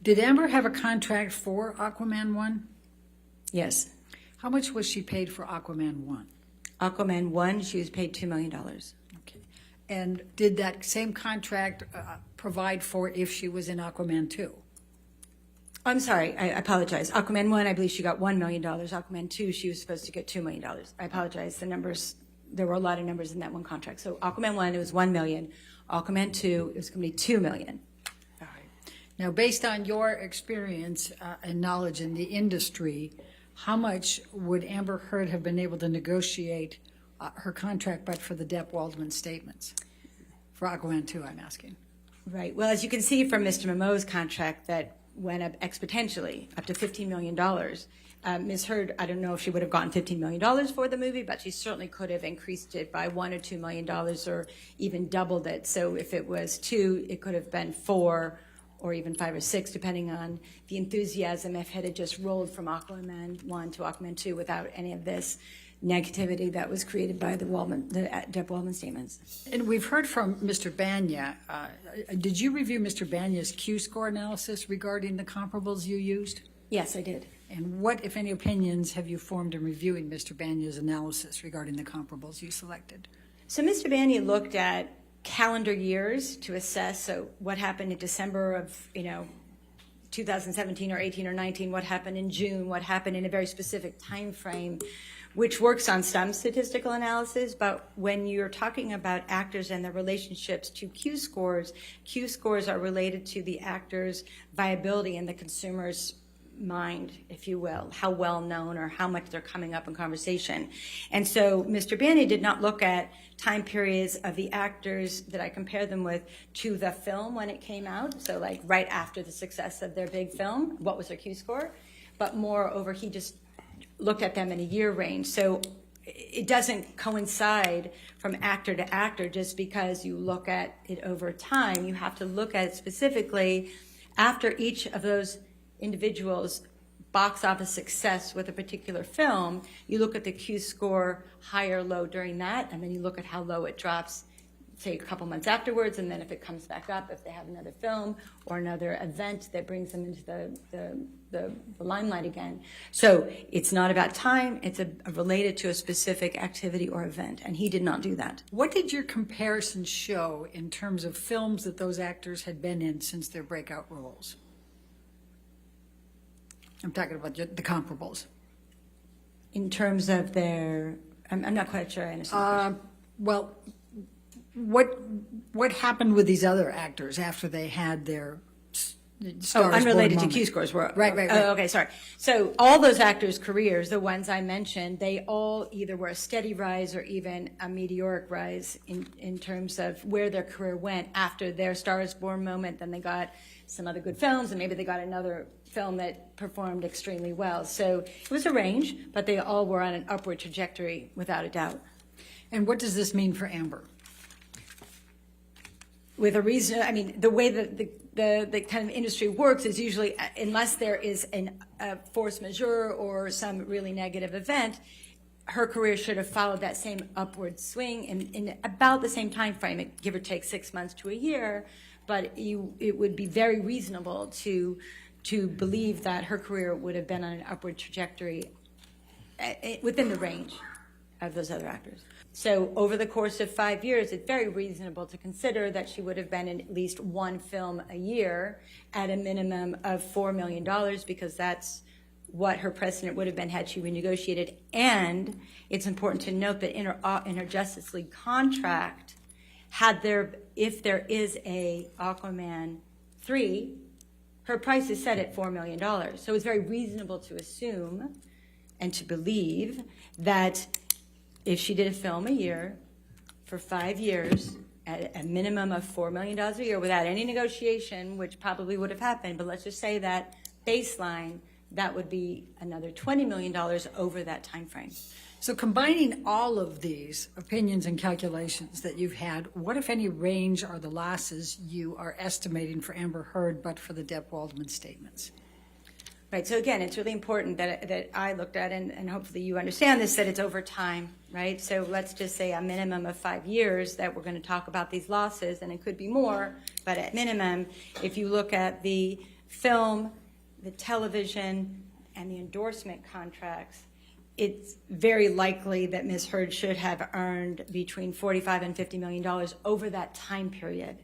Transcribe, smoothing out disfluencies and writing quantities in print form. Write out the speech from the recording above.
Did Amber have a contract for Aquaman 1? Yes. How much was she paid for Aquaman 1? Aquaman 1, she was paid $2 million. Okay. And did that same contract provide for if she was in Aquaman 2? I'm sorry, I apologize. Aquaman 1, I believe she got $1 million. Aquaman 2, she was supposed to get $2 million. I apologize. The numbers, there were a lot of numbers in that one contract. So Aquaman 1, it was $1 million. Aquaman 2, it was going to be $2 million. All right. Now, based on your experience and knowledge in the industry, how much would Amber Heard have been able to negotiate her contract but for the Depp-Waldman statements? For Aquaman 2, I'm asking. Right. Well, as you can see from Mr. Momoa's contract, that went up exponentially, up to $15 million. Ms. Heard, I don't know if she would have gotten $15 million for the movie, but she certainly could have increased it by $1 or $2 million or even doubled it. So if it was 2, it could have been 4 or even 5 or 6, depending on the enthusiasm if it had just rolled from Aquaman 1 to Aquaman 2 without any of this negativity that was created by the Depp-Waldman statements. And we've heard from Mr. Banya. Did you review Mr. Banya's Q-score analysis regarding the comparables you used? Yes, I did. And what, if any, opinions have you formed in reviewing Mr. Banya's analysis regarding the comparables you selected? So Mr. Banya looked at calendar years to assess, so what happened in December of, 2017 or 18 or 19, what happened in June, what happened in a very specific time frame, which works on some statistical analysis, but when you're talking about actors and their relationships to Q-scores are related to the actor's viability in the consumer's mind, if you will, how well known or how much they're coming up in conversation. And so Mr. Banya did not look at time periods of the actors that I compared them with to the film when it came out, so like right after the success of their big film, what was their Q-score, but moreover, he just looked at them in a year range. So it doesn't coincide from actor to actor just because you look at it over time. You have to look at it specifically after each of those individuals' box office success with a particular film. You look at the Q-score high or low during that, and then you look at how low it drops, say, a couple months afterwards, and then if it comes back up, if they have another film or another event that brings them into the limelight again. So it's not about time, it's related to a specific activity or event, and he did not do that. What did your comparison show in terms of films that those actors had been in since their breakout roles? I'm talking about the comparables. In terms of their, I'm not quite sure I understand. Well, what happened with these other actors after they had their stars unrelated to moment? Q-scores were Right. Oh, okay, sorry. So all those actors' careers, the ones I mentioned, they all either were a steady rise or even a meteoric rise in terms of where their career went after their Star is Born moment. Then they got some other good films, and maybe they got another film that performed extremely well. So it was a range, but they all were on an upward trajectory without a doubt. And what does this mean for Amber? With a reason, I mean, the way that the kind of industry works is usually, unless there is a force majeure or some really negative event, her career should have followed that same upward swing in about the same time frame, give or take 6 months to a year. But it would be very reasonable to believe that her career would have been on an upward trajectory within the range of those other actors. So over the course of 5 years, it's very reasonable to consider that she would have been in at least one film a year at a minimum of $4 million, because that's what her precedent would have been had she renegotiated. And it's important to note that in her Justice League contract, if there is a Aquaman 3, her price is set at $4 million. So it's very reasonable to assume and to believe that if she did a film a year for 5 years at a minimum of $4 million a year without any negotiation, which probably would have happened, but let's just say that baseline, that would be another $20 million over that time frame. So combining all of these opinions and calculations that you've had, what, if any, range are the losses you are estimating for Amber Heard but for the Depp-Waldman statements? Right, so again, it's really important that I looked at, and hopefully you understand this, that it's over time, right? So let's just say a minimum of 5 years that we're going to talk about these losses, and it could be more, but at minimum, if you look at the film, the television, and the endorsement contracts, it's very likely that Ms. Heard should have earned between $45 and $50 million over that time period.